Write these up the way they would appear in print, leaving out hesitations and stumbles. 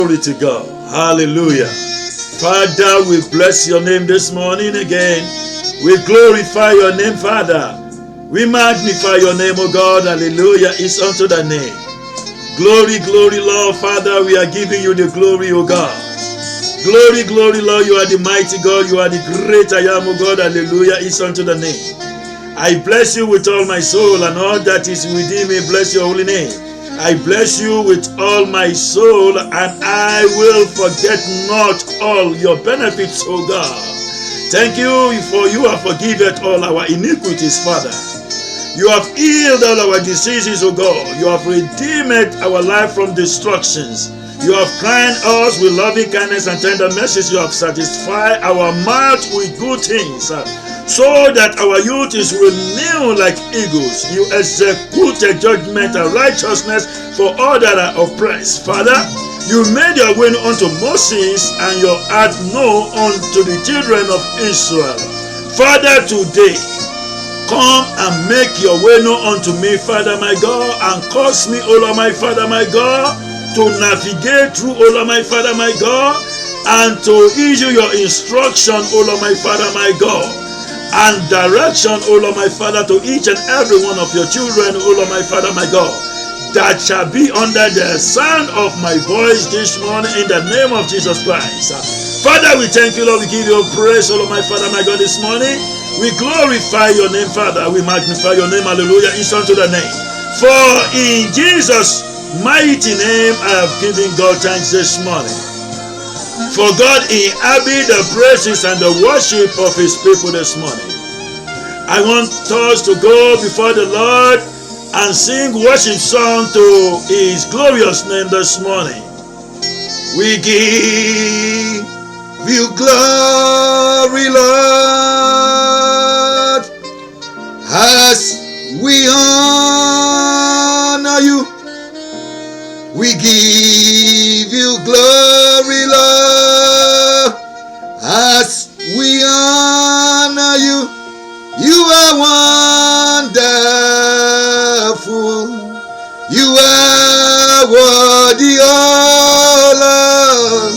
Glory to God. Hallelujah. Father, we bless your name this morning again. We glorify your name, Father. We magnify your name, O God. Hallelujah. It's unto the name. Glory, glory, Lord. Father, we are giving you the glory, O God. Glory, glory, Lord. You are the mighty God. You are the great I am, O God. Hallelujah. It's unto the name. I bless you with all my soul, and all that is within me. Bless your holy name. I bless you with all my soul, and I will forget not all your benefits, O God. Thank you, for you have forgiven all our iniquities, Father. You have healed all our diseases, O God. You have redeemed our life from destructions. You have crowned us with loving kindness and tender mercies. You have satisfied our mouth with good things, so that our youth is renewed like eagles. You execute judgment and righteousness for all that are oppressed. Father, you made your way unto Moses, and your heart known unto the children of Israel. Father, today, come and make your way known unto me, Father my God, and cause me, O Lord my Father my God, to navigate through, O Lord my Father my God, and to issue your instruction, O Lord my Father my God, and direction, O Lord my Father, to each and every one of your children, O Lord my Father my God, that shall be under the sound of my voice this morning, in the name of Jesus Christ. Father, we thank you, Lord. We give you praise, O Lord my Father my God, this morning. We glorify your name, Father. We magnify your name. Hallelujah. It's unto the name. For in Jesus' mighty name I have given God thanks this morning. For God inhabit the praises and the worship of his people this morning. I want us to go before the Lord and sing worship song to his glorious name this morning. We give you glory, Lord, as we honor you. We give you glory, Lord, as we honor you. You are wonderful. You are worthy, oh Lord.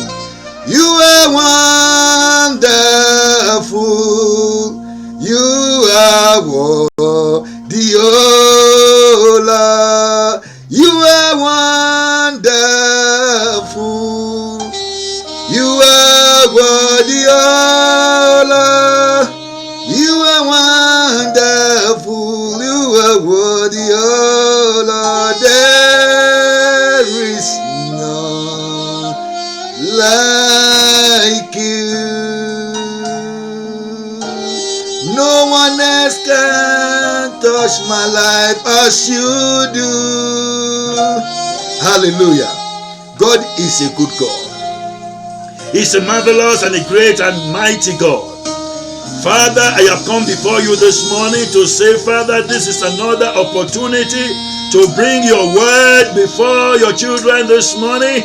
You are wonderful. You are worthy, oh Lord. You are wonderful. You are worthy, oh Lord. You are wonderful. You are worthy, oh Lord. There is none like you. No one else can touch my life as you do. Hallelujah. God is a good God. He's a marvelous and a great and mighty God. Father, I have come before you this morning to say, Father, this is another opportunity to bring your word before your children this morning.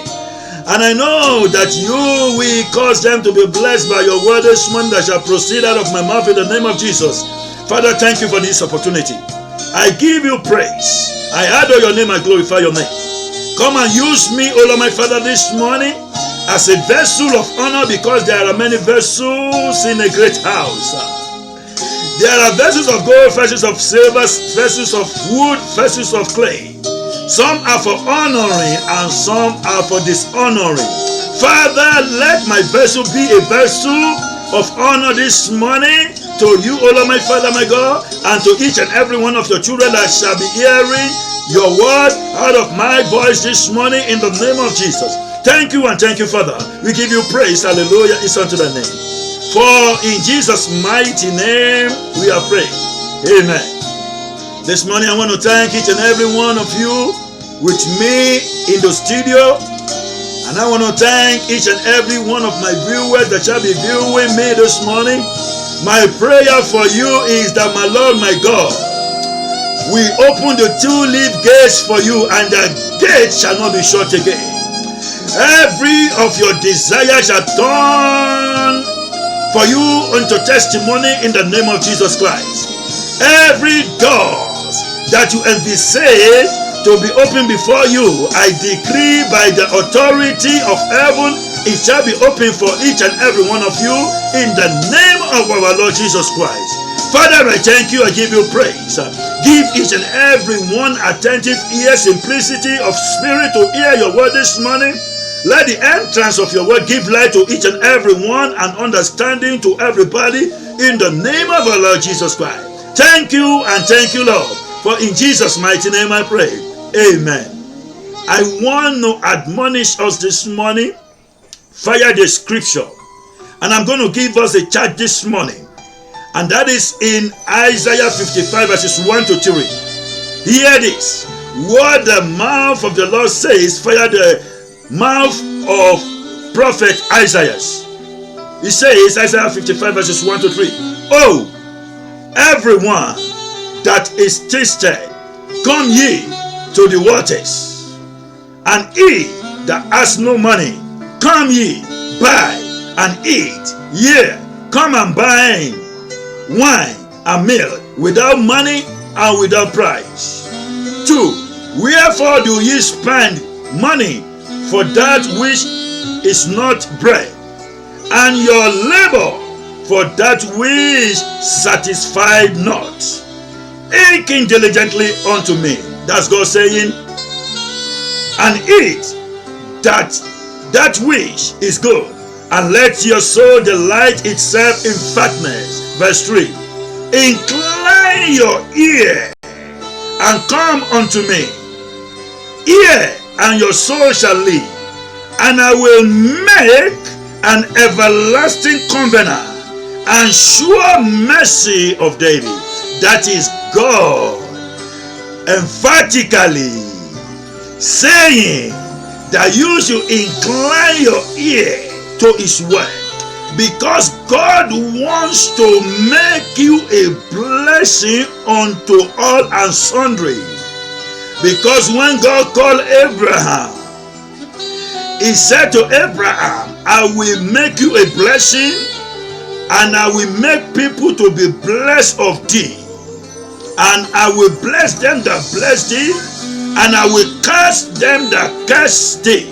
And I know that you will cause them to be blessed by your word this morning that shall proceed out of my mouth in the name of Jesus. Father, thank you for this opportunity. I give you praise. I adore your name. I glorify your name. Come and use me, O Lord my Father, this morning as a vessel of honor, because there are many vessels in a great house. There are vessels of gold, vessels of silver, vessels of wood, vessels of clay. Some are for honoring and some are for dishonoring. Father, let my vessel be a vessel of honor this morning to you, O Lord my Father, my God, and to each and every one of your children that shall be hearing your word out of my voice this morning, in the name of Jesus. Thank you and thank you, Father. We give you praise. Hallelujah. It's unto the name. For in Jesus' mighty name we are praying. Amen. This morning I want to thank each and every one of you with me in the studio. And I want to thank each and every one of my viewers that shall be viewing me this morning. My prayer for you is that, my Lord, my God, we open the two-leaf gates for you, and the gate shall not be shut again. Every of your desires shall turn for you unto testimony in the name of Jesus Christ. Every door that you envisage to be open before you. I decree by the authority of heaven, it shall be open for each and every one of you in the name of our Lord Jesus Christ. Father, I thank you. I give you praise. Give each and every one attentive ear, simplicity of spirit to hear your word this morning. Let the entrance of your word give light to each and every one and understanding to everybody in the name of our Lord Jesus Christ. Thank you and thank you, Lord. For in Jesus' mighty name I pray. Amen. I want to admonish us this morning via the scripture. And I'm going to give us a charge this morning. And that is in Isaiah 55 verses 1 to 3. Hear this. What the mouth of the Lord says via the mouth of prophet Isaiah. He says, Isaiah 55 verses 1 to 3. Oh, everyone that is thirsty, come ye to the waters, and he that has no money, come ye, buy and eat. Yea, come and buy wine and milk without money and without price. 2. Wherefore do ye spend money for that which is not bread, and your labor for that which satisfied not? Hearken diligently unto me. That's God saying, and eat that which is good, and let your soul delight itself in fatness. Verse 3. Incline your ear and come unto me. Hear, and your soul shall live, and I will make an everlasting covenant and sure mercy of David. That is God emphatically saying that you should incline your ear to his word, because God wants to make you a blessing unto all and sundry. Because when God called Abraham, he said to Abraham, I will make you a blessing, and I will make people to be blessed of thee, and I will bless them that bless thee, and I will curse them that curse thee.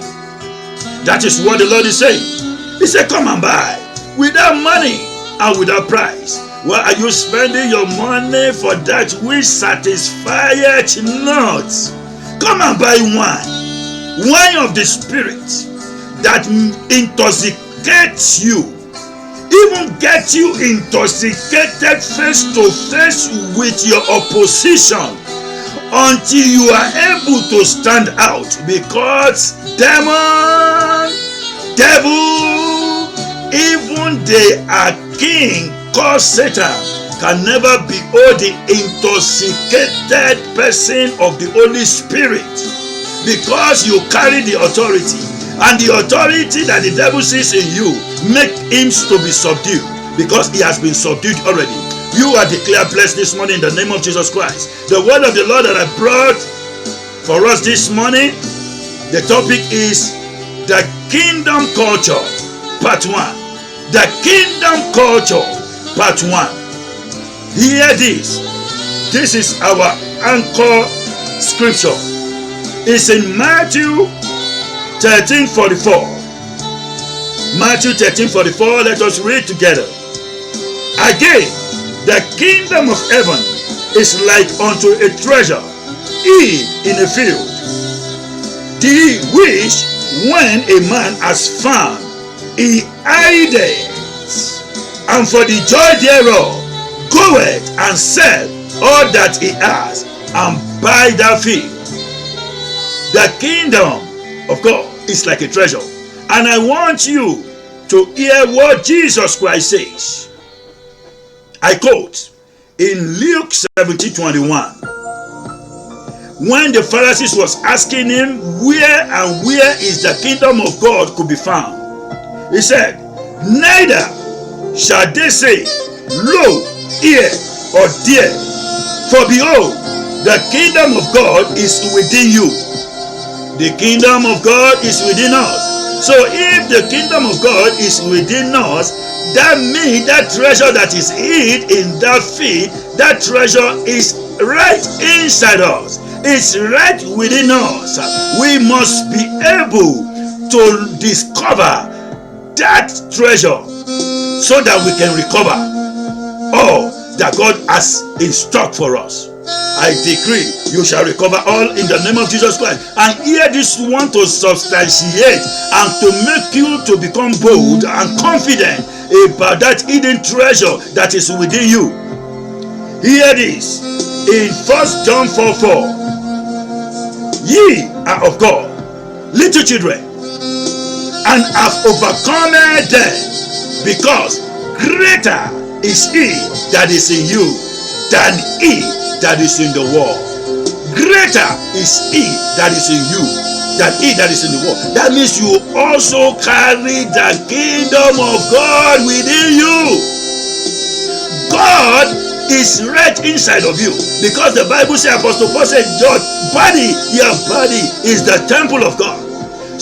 That is what the Lord is saying. He said, come and buy without money and without price. Why are you spending your money for that which satisfieth not? Come and buy wine of the Spirit that intoxicates you, even get you intoxicated face to face with your opposition, until you are able to stand out. Because devil, even the king called Satan, can never behold the intoxicated person of the Holy Spirit, because you carry the authority, and the authority that the devil sees in you make him to be subdued, because he has been subdued already. You are declared blessed this morning in the name of Jesus Christ. The word of the Lord that I brought for us this morning, the topic is the kingdom culture, part 1. The kingdom culture, part 1. Hear this. This is our anchor scripture. It's in Matthew 13:44. Matthew 13:44. Let us read together. Again, the kingdom of heaven is like unto a treasure hid in a field, the which when a man has found, he hideth, and for the joy thereof goeth and sell all that he has, and buy that field. The kingdom of God is like a treasure. And I want you to hear what Jesus Christ says. I quote in Luke 17:21. When the Pharisees was asking him where is the kingdom of God could be found, he said, neither shall they say, lo, here or there, for behold, the kingdom of God is within you. The kingdom of God is within us. So if the kingdom of God is within us, that means that treasure that is hid in that field, that treasure is right inside us. is right within us. We must be able to discover that treasure so that we can recover all that God has in stock for us. I decree you shall recover all in the name of Jesus Christ. And here this one to substantiate and to make you to become bold and confident about that hidden treasure that is within you. Hear this in 1 John 4:4. Ye are of God, little children, and have overcome them, because greater is he that is in you than he that is in the world. Greater is he that is in you than he that is in the world. That means you also carry the kingdom of God within you. God is right inside of you, because the Bible says, Apostle Paul said, your body is the temple of God.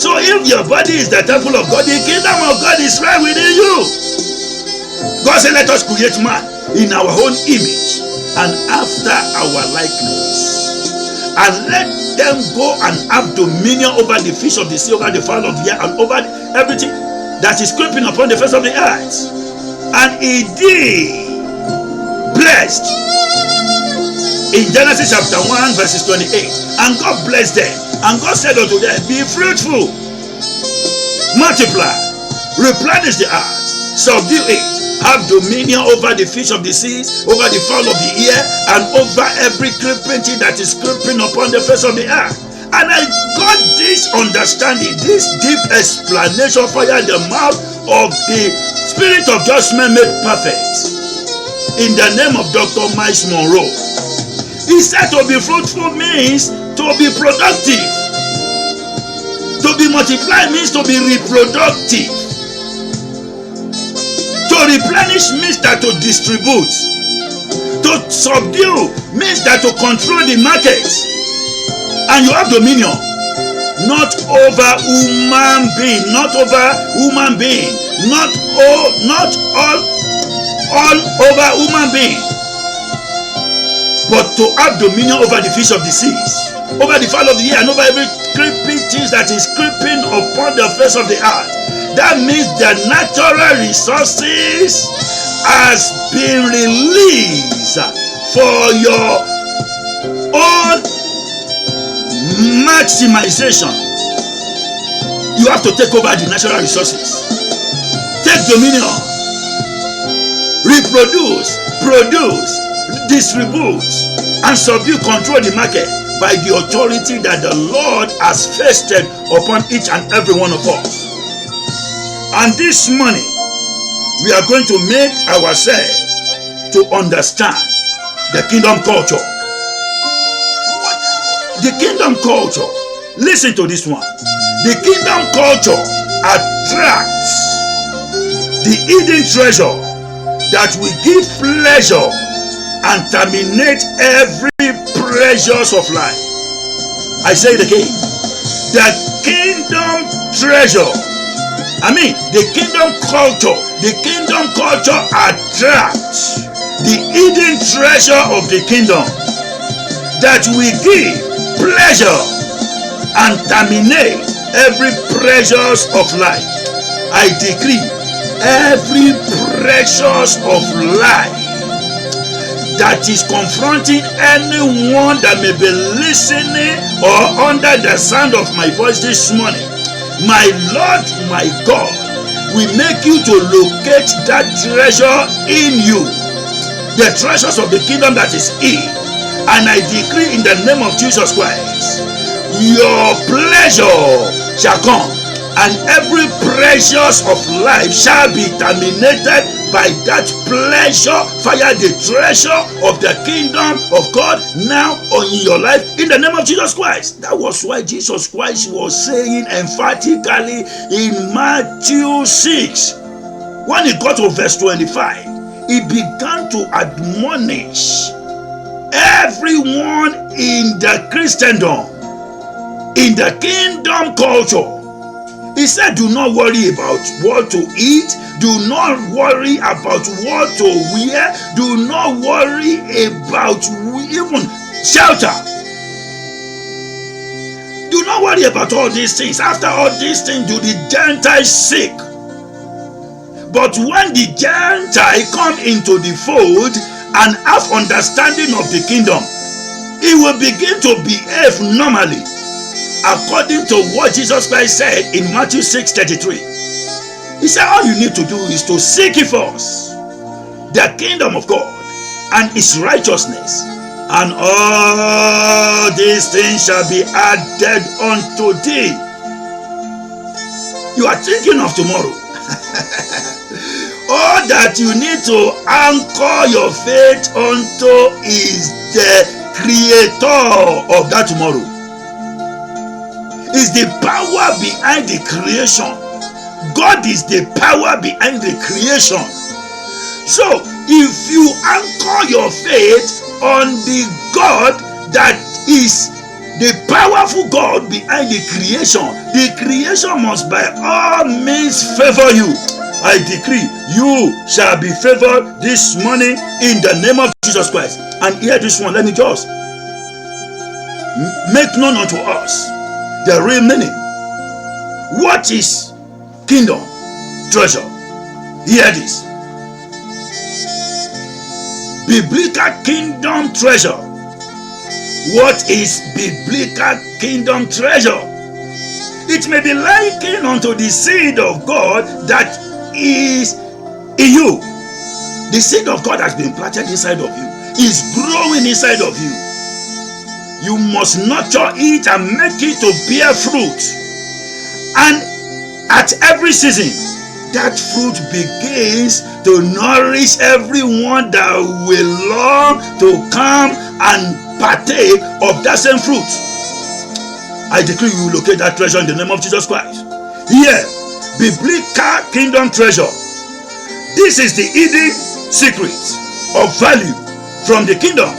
So if your body is the temple of God, the kingdom of God is right within you. God said, let us create man in our own image and after our likeness, and let them go and have dominion over the fish of the sea, over the fowl of the air, and over everything that is creeping upon the face of the earth. And he did blessed in Genesis chapter 1 verses 28. And God blessed them, and God said unto them, be fruitful, multiply, replenish the earth, subdue it, have dominion over the fish of the seas, over the fowl of the air, and over every creeping thing that is creeping upon the face of the earth. And I got this understanding, this deep explanation via the mouth of the Spirit of Judgment made perfect in the name of Dr. Miles Monroe. He said to be fruitful means to be productive. To be multiplied means to be reproductive. To replenish means that to distribute. To subdue means that to control the market. And you have dominion. Not over human being. Not over human being. Not all over human being. But to have dominion over the fish of the seas, over the fowl of the air, and over every creeping thing that is creeping upon the face of the earth. That means the natural resources has been released for your own maximization. You have to take over the natural resources. Take dominion. Reproduce, produce, distribute, and subdue, control the market by the authority that the Lord has vested upon each and every one of us. And this morning, we are going to make ourselves to understand the kingdom culture. The kingdom culture, listen to this one. The kingdom culture attracts the hidden treasure that will give pleasure and terminate every pleasures of life. I say it again. The kingdom treasure, the kingdom culture attracts the hidden treasure of the kingdom that will give pleasure and terminate every pleasures of life. I decree every precious of life that is confronting anyone that may be listening or under the sound of my voice this morning, my Lord, my God, will make you to locate that treasure in you, the treasures of the kingdom that is in. And I decree in the name of Jesus Christ, your pleasure shall come, and every precious of life shall be terminated by that pleasure via the treasure of the kingdom of God now in your life in the name of Jesus Christ. That was why Jesus Christ was saying emphatically in Matthew 6, when he got to verse 25, he began to admonish everyone in the Christendom, in the kingdom culture. He said, do not worry about what to eat. Do not worry about what to wear. Do not worry about even shelter. not worry about all these things. After all these things, do the Gentiles seek? But when the Gentile come into the fold and have understanding of the kingdom, he will begin to behave normally according to what Jesus Christ said in Matthew 6:33. He said all you need to do is to seek ye first the kingdom of God and his righteousness, and all these things shall be added unto thee. You are thinking of tomorrow. All that you need to anchor your faith onto is the creator of that tomorrow. Is the power behind the creation. God is the power behind the creation. So if you anchor your faith on the God that is the powerful God behind the creation must by all means favor you. I decree you shall be favored this morning in the name of Jesus Christ. And hear this one, let me just make known unto us the real meaning. What is kingdom treasure? Hear this. Biblical kingdom treasure. What is biblical kingdom treasure? It may be likened unto the seed of God that is in you. The seed of God has been planted inside of you, is growing inside of you. You must nurture it and make it to bear fruit. And at every season, that fruit begins to nourish everyone that will long to come and partake of that same fruit. I decree you will locate that treasure in the name of Jesus Christ. Here, biblical kingdom treasure. This is the hidden secret of value from the kingdom,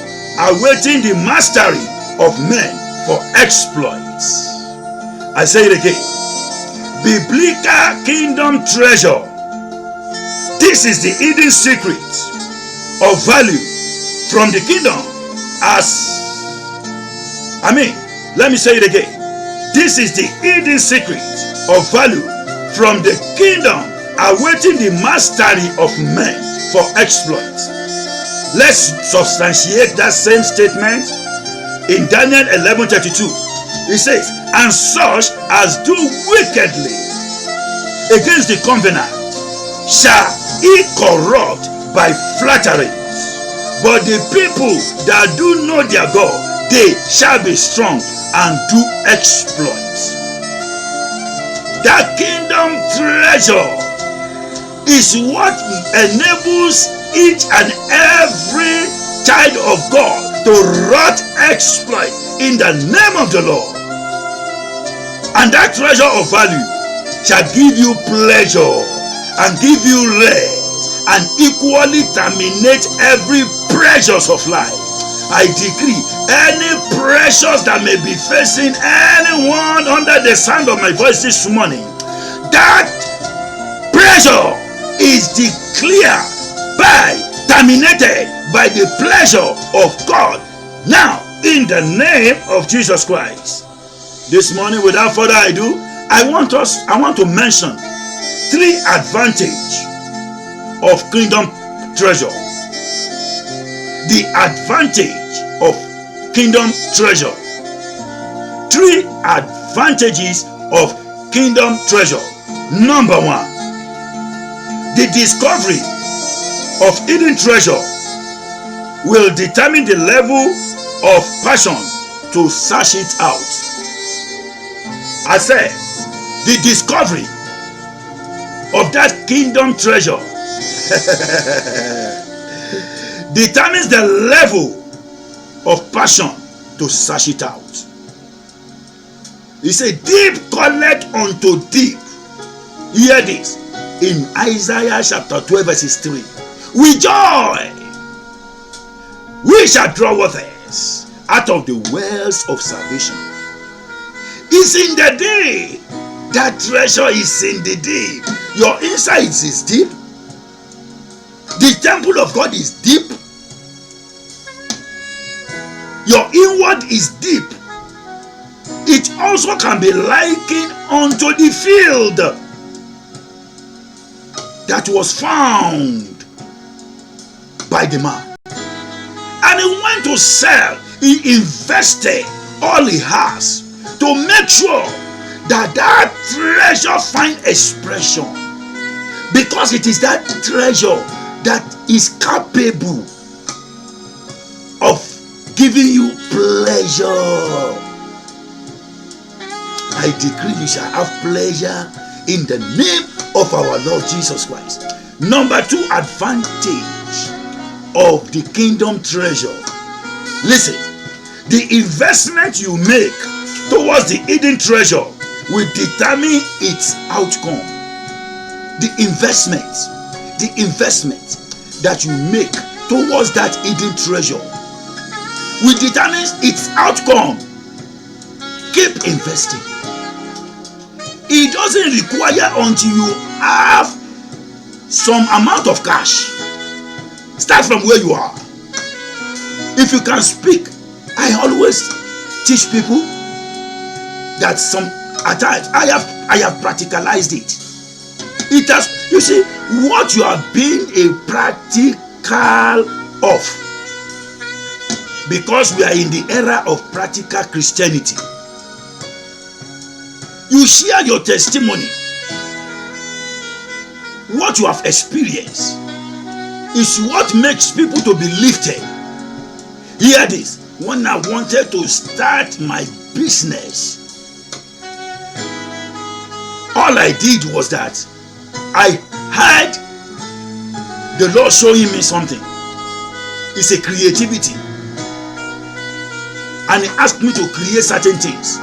awaiting the mastery of men for exploits. I say it again. Biblical kingdom treasure. This is the hidden secret of value from the kingdom. Let me say it again. This is the hidden secret of value from the kingdom, awaiting the mastery of men for exploits. Let's substantiate that same statement in Daniel 11:32. It says, and such as do wickedly against the covenant shall he corrupt by flatteries, but the people that do know their God, they shall be strong and do exploits. That kingdom treasure is what enables each and every child of God to wrought exploit in the name of the Lord. And that treasure of value shall give you pleasure and give you rest and equally terminate every pressures of life. I decree any pressures that may be facing anyone under the sound of my voice this morning, that pressure is declared terminated by the pleasure of God now in the name of Jesus Christ. This morning, without further ado, I want to mention 3 advantages of kingdom treasure. The advantage of kingdom treasure. 3 advantages of kingdom treasure. Number 1, the discovery of hidden treasure will determine the level of passion to search it out. I said, the discovery of that kingdom treasure determines the level of passion to search it out. He said, deep calleth unto deep. Hear this in Isaiah chapter 12 verses 3. With joy we shall draw waters out of the wells of salvation. It's in the deep. That treasure is in the deep. Your insides is deep. The temple of God is deep. Your inward is deep. it also can be likened unto the field that was found by the man. And he went to sell. He invested all he has to make sure that that treasure find expression, because it is that treasure that is capable of giving you pleasure. I decree you shall have pleasure in the name of our Lord Jesus Christ. Number 2 advantage of the kingdom treasure. Listen, the investment you make towards the hidden treasure will determine its outcome. The investment that you make towards that hidden treasure will determine its outcome. Keep investing. It doesn't require until you have some amount of cash. Start from where you are. If you can speak, I always teach people that at times I have practicalized it. It has, you see, what you are being a practical of, because we are in the era of practical Christianity. You share your testimony. What you have experienced is what makes people to be lifted. Hear this. When I wanted to start my business, all I did was that I had the Lord showing me something. It's a creativity. And He asked me to create certain things.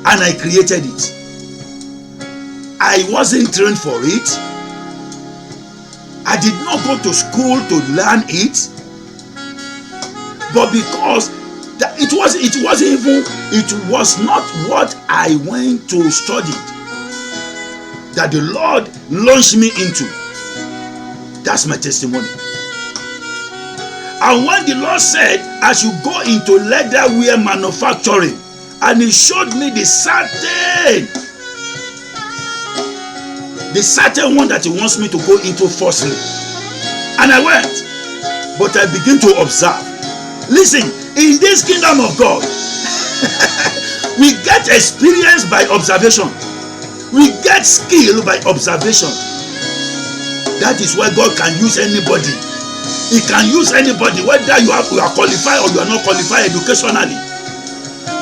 And I created it. I wasn't trained for it. I did not go to school to learn it. But because it was not what I went to study that the Lord launched me into. That's my testimony. And when the Lord said I should go into leatherware manufacturing, and He showed me the certain one that He wants me to go into firstly, and I went, but I begin to observe. Listen, in this kingdom of God, we get experience by observation. We get skill by observation. That is why God can use anybody. He can use anybody, whether you are qualified or you are not qualified educationally,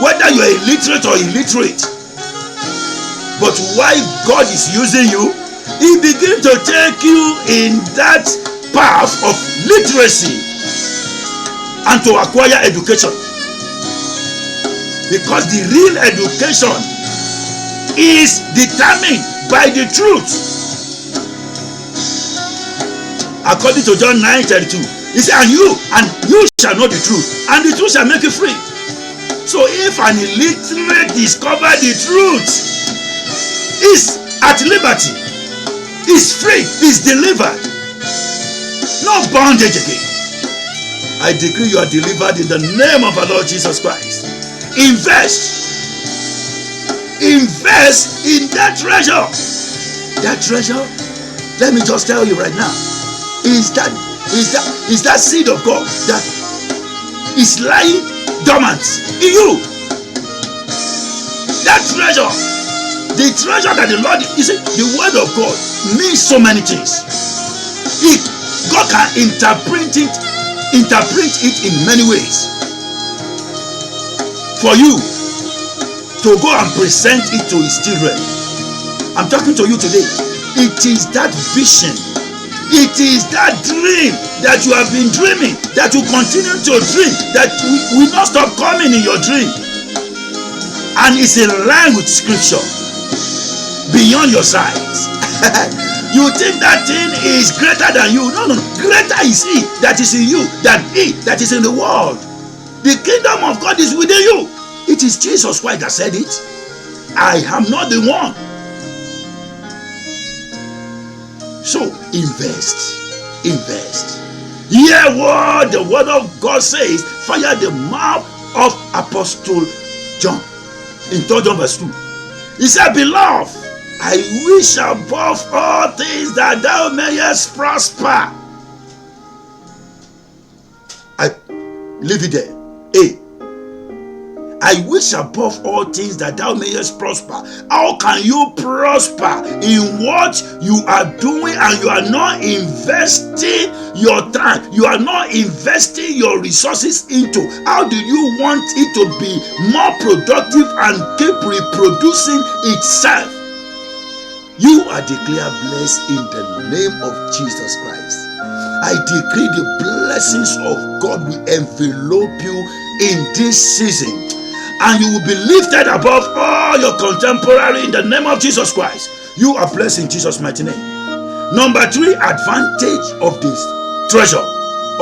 whether you are illiterate or illiterate. But why God is using you, He begins to take you in that path of literacy and to acquire education. Because the real education is determined by the truth. According to John 9:32, He said, and you shall know the truth, and the truth shall make you free. So if an illiterate discover the truth, is at liberty, is free, is delivered, no bondage again. I decree you are delivered in the name of our Lord Jesus Christ. Invest in that treasure. That treasure, let me just tell you right now, is that seed of God that is lying dormant in you. That treasure, the treasure that the Lord, you see, the word of God means so many things. God can interpret it in many ways for you to go and present it to His children. I'm talking to you today. It is that vision, it is that dream that you have been dreaming, that you continue to dream, that will not stop coming in your dream, and it's in line with Scripture, beyond your sight. You think that thing is greater than you. No. Greater is He that is in you than he that is in the world. The kingdom of God is within you. It is Jesus Christ that said it. I am not the one. So invest. Hear what the word of God says. Fire the mouth of Apostle John, in 3 John verse 2. He said, beloved, I wish above all things that thou mayest prosper. I leave it there. A. I wish above all things that thou mayest prosper. How can you prosper in what you are doing and you are not investing your time? You are not investing your resources into. How do you want it to be more productive and keep reproducing itself? You are declared blessed in the name of Jesus Christ. I decree the blessings of God will envelope you in this season, and you will be lifted above all your contemporary in the name of Jesus Christ. You are blessed in Jesus' mighty name. Number 3, advantage of this treasure,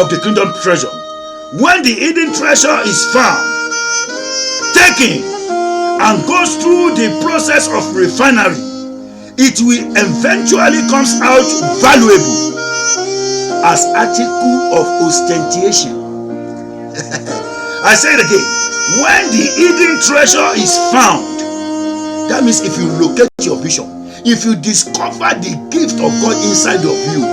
of the kingdom treasure. When the hidden treasure is found, taken, and goes through the process of refinery, it will eventually comes out valuable as article of ostentation. I say it again. When the hidden treasure is found, that means if you locate your vision, if you discover the gift of God inside of you,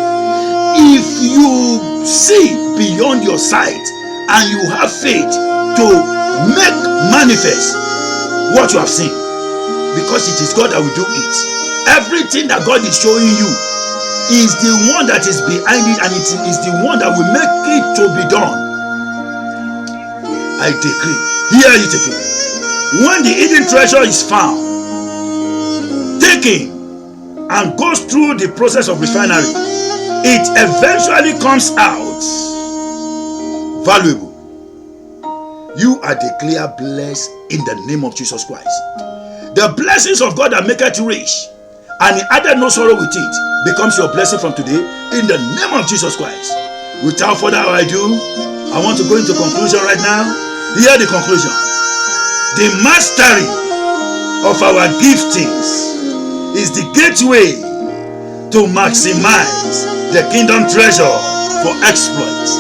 if you see beyond your sight and you have faith to make manifest what you have seen, because it is God that will do it. Everything that God is showing you is the one that is behind it, and it is the one that will make it to be done. I decree, hear it again. When the hidden treasure is found, taken, and goes through the process of refinery, it eventually comes out valuable. You are declared blessed in the name of Jesus Christ. The blessings of God that make it rich, and he added no sorrow with it, becomes your blessing from today in the name of Jesus Christ. Without further ado, I want to go into conclusion right now. Hear the conclusion. The mastery of our giftings is the gateway to maximize the kingdom treasure for exploits.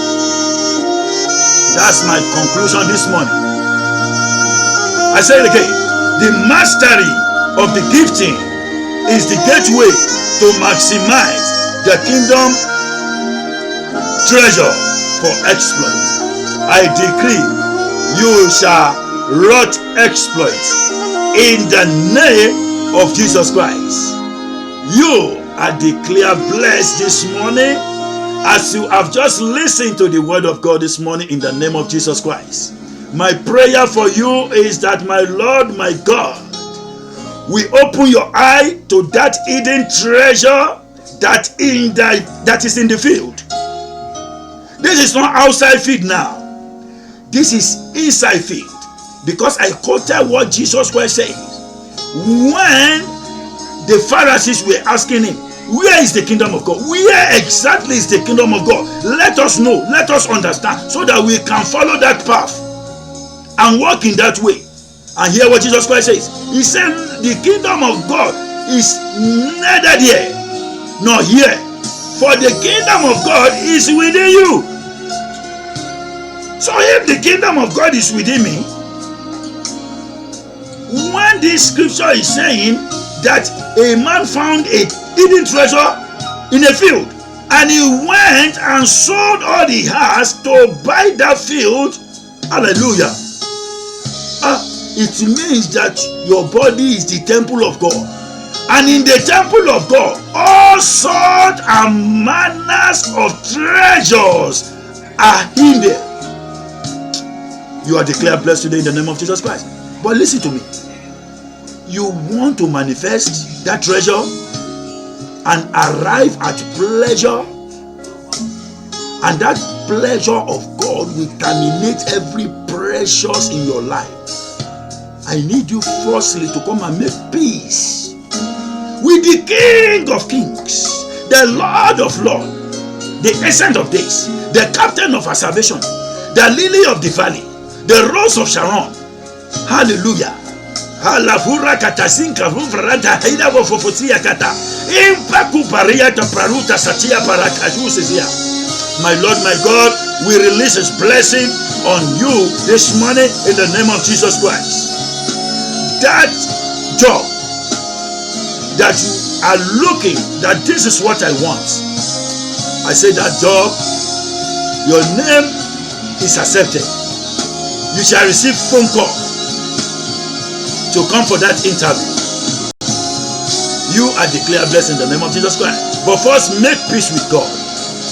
That's my conclusion this morning. I say it again. The mastery of the gifting is the gateway to maximize the kingdom treasure for exploits. I decree you shall wrought exploits in the name of Jesus Christ. You are declared blessed this morning as you have just listened to the word of God this morning in the name of Jesus Christ. My prayer for you is that my Lord, my God, we open your eye to that hidden treasure that is in the field. This is not outside field now. This is inside field. Because I quoted what Jesus Christ said. When the Pharisees were asking him, where is the kingdom of God? Where exactly is the kingdom of God? Let us know, let us understand, so that we can follow that path and walk in that way. And hear what Jesus Christ says. He said, the kingdom of God is neither there nor here, for the kingdom of God is within you. So if the kingdom of God is within me, when this scripture is saying that a man found a hidden treasure in a field, and he went and sold all he has to buy that field, hallelujah, it means that your body is the temple of God, and in the temple of God all sorts and manners of treasures are in there. You are declared blessed today in the name of Jesus Christ. But listen to me. You want to manifest that treasure and arrive at pleasure, and that pleasure of God will terminate every precious in your life. I need you firstly to come and make peace with the King of Kings, the Lord of Lords, the Ancient of Days, the Captain of our salvation, the Lily of the Valley, the Rose of Sharon. Hallelujah. Halavura katasinka vuvranta haida vofofotia kata impaku pariata praruta satia parakajusisia. My Lord, my God, we release His blessing on you this morning in the name of Jesus Christ. that job that you are looking, that this is what I want, I say that job, your name is accepted. You shall receive phone call to come for that interview. You are declared blessed in the name of Jesus Christ. But first, make peace with God.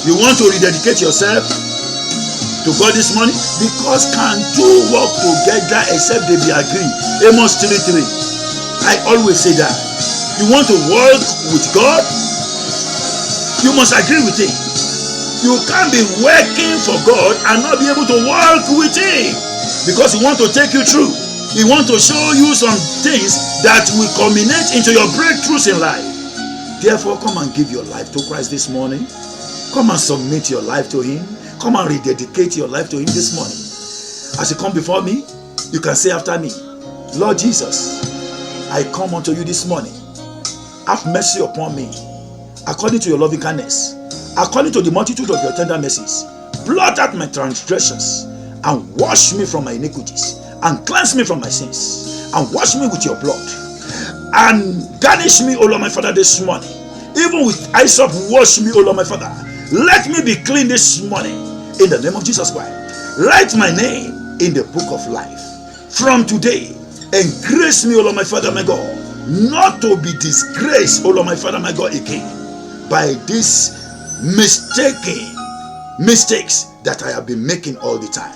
You want to rededicate yourself to God this morning? Because can two work together except they be agreed? Amos 3:3. I always say that. You want to work with God? You must agree with Him. You can't be working for God and not be able to work with Him, because He wants to take you through. He wants to show you some things that will culminate into your breakthroughs in life. Therefore, come and give your life to Christ this morning. Come and submit your life to Him. Come and rededicate your life to Him this morning. As you come before me, you can say after me, Lord Jesus, I come unto you this morning. Have mercy upon me, according to your loving kindness, according to the multitude of your tender mercies. Blot out my transgressions and wash me from my iniquities, and cleanse me from my sins, and wash me with your blood, and garnish me, O Lord my Father, this morning. Even with hyssop, wash me, O Lord my Father. Let me be clean this morning in the name of Jesus Christ. Write my name in the book of life from today, and grace me, O Lord my Father, my God, not to be disgraced, O Lord my Father, my God, again by these mistakes that I have been making all the time.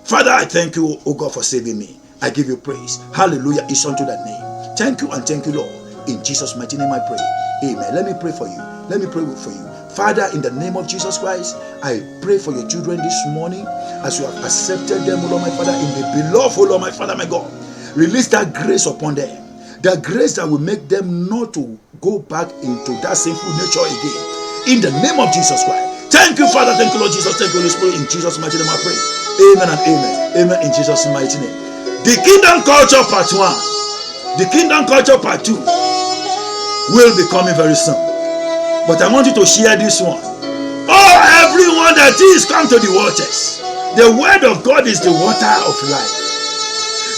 Father, I thank you, O God, for saving me. I give you praise. Hallelujah is unto that name. Thank you and thank you, Lord. In Jesus' mighty name I pray. Amen. Let me pray for you. Let me pray for you. Father, in the name of Jesus Christ, I pray for your children this morning as you have accepted them, O Lord my Father, in the beloved, O Lord my Father, my God. Release that grace upon them. That grace that will make them not to go back into that sinful nature again. In the name of Jesus Christ. Thank you, Father. Thank you, Lord Jesus. Thank you, Holy Spirit. In Jesus' mighty name I pray. Amen and amen. Amen in Jesus' mighty name. The Kingdom Culture Part 1. The Kingdom Culture Part 2 will be coming very soon. But I want you to share this one. Oh, everyone that is, come to the waters. The word of God is the water of life.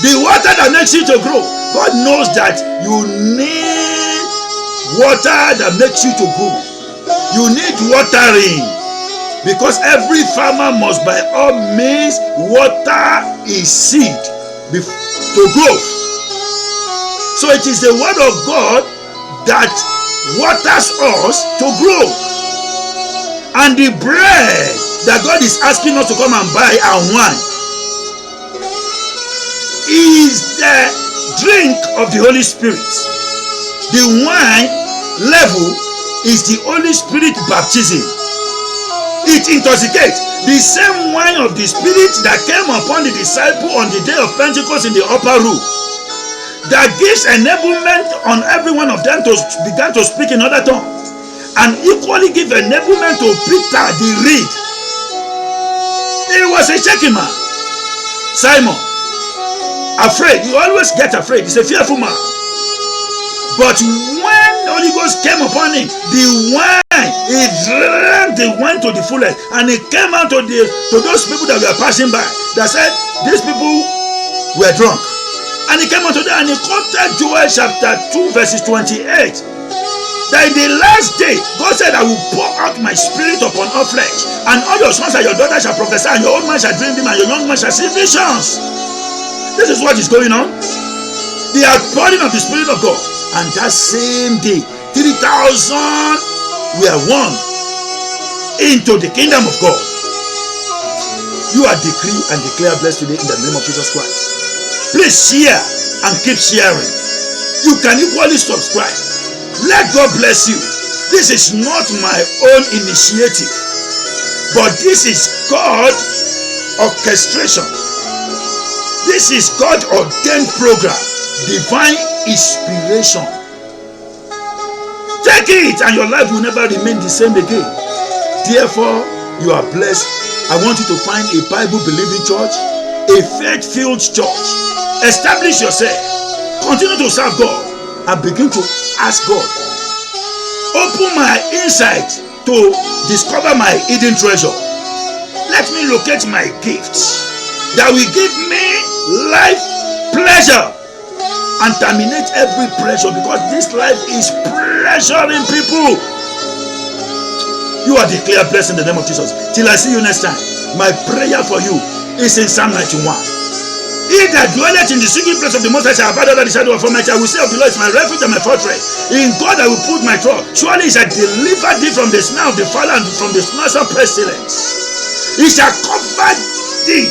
The water that makes you to grow. God knows that you need water that makes you to grow. You need watering, because every farmer must by all means water his seed to grow. So it is the word of God that waters us to grow. And the bread that God is asking us to come and buy and wine is the drink of the Holy Spirit. The wine level is the Holy Spirit baptism. It intoxicates. The same wine of the Spirit that came upon the disciple on the day of Pentecost in the upper room, that gives enablement on every one of them to begin to speak in other tongues, and equally give enablement to Peter the reed. He was a shaky man. Simon, afraid. You always get afraid. He's a fearful man. But when the Holy Ghost came upon him, the wine, he drank the wine to the fullest, and it came out to those people that were passing by, that said, these people were drunk. And he came out to them, and he quoted Joel chapter 2 verses 28, that in the last day, God said, I will pour out my spirit upon all flesh, and all your sons and your daughters shall prophesy, and your old man shall dream them, and your young man shall see visions. This is what is going on. The outpouring of the Spirit of God. And that same day, 3,000 were won into the kingdom of God. You are decreed and declared blessed today in the name of Jesus Christ. Please share and keep sharing. You can equally subscribe. Let God bless you. This is not my own initiative, but this is God orchestration. This is God ordained program. Divine inspiration. Take it and your life will never remain the same again. Therefore, you are blessed. I want you to find a Bible believing church, a faith filled church. Establish yourself. Continue to serve God and begin to ask God. Open my insight to discover my hidden treasure. Let me locate my gifts that will give me life pleasure. and terminate every pressure, because this life is pressuring people. You are declared blessed in the name of Jesus. Till I see you next time, my prayer for you is in Psalm 91. He that dwelleth in the secret place of the Most High shall abide under the shadow of Almighty. I will say of the Lord is my refuge and my fortress. In God I will put my trust. Surely he shall deliver thee from the snare of the fowler and from the noisome pestilence. He shall cover thee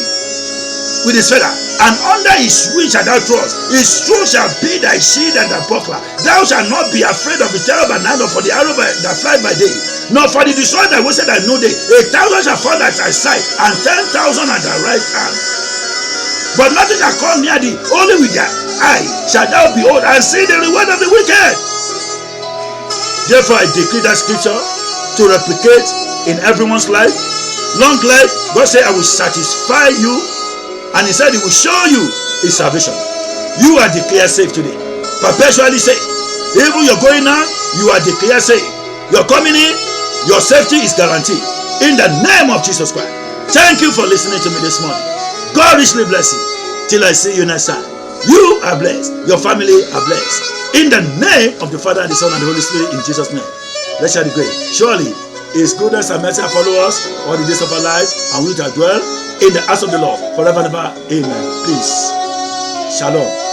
with his feather, and under his wing shalt thou trust. His truth shall be thy shield and thy buckler. Thou shalt not be afraid of the terror by night, nor for the arrow that fly by day, nor for the destroyer that wasted at noonday. 1,000 shall fall at thy side, and 10,000 at thy right hand, but nothing shall come near thee. Only with thy eye shalt thou behold and see the reward of the wicked. Therefore I decree that scripture to replicate in everyone's life. Long life, God said, I will satisfy you, and he said he will show you his salvation. You are declared safe today, perpetually safe. Even you're going out, you are declared safe. You're coming in, your safety is guaranteed in the name of Jesus Christ. Thank you for listening to me this morning. God richly bless you. Till I see you next time, you are blessed, your family are blessed, in the name of the Father, and the Son, and the Holy Spirit, in Jesus' name. Let's share the grace. Surely his goodness and mercy follow us all the days of our life, and we shall dwell in the house of the Lord forever and ever. Amen. Peace. Shalom.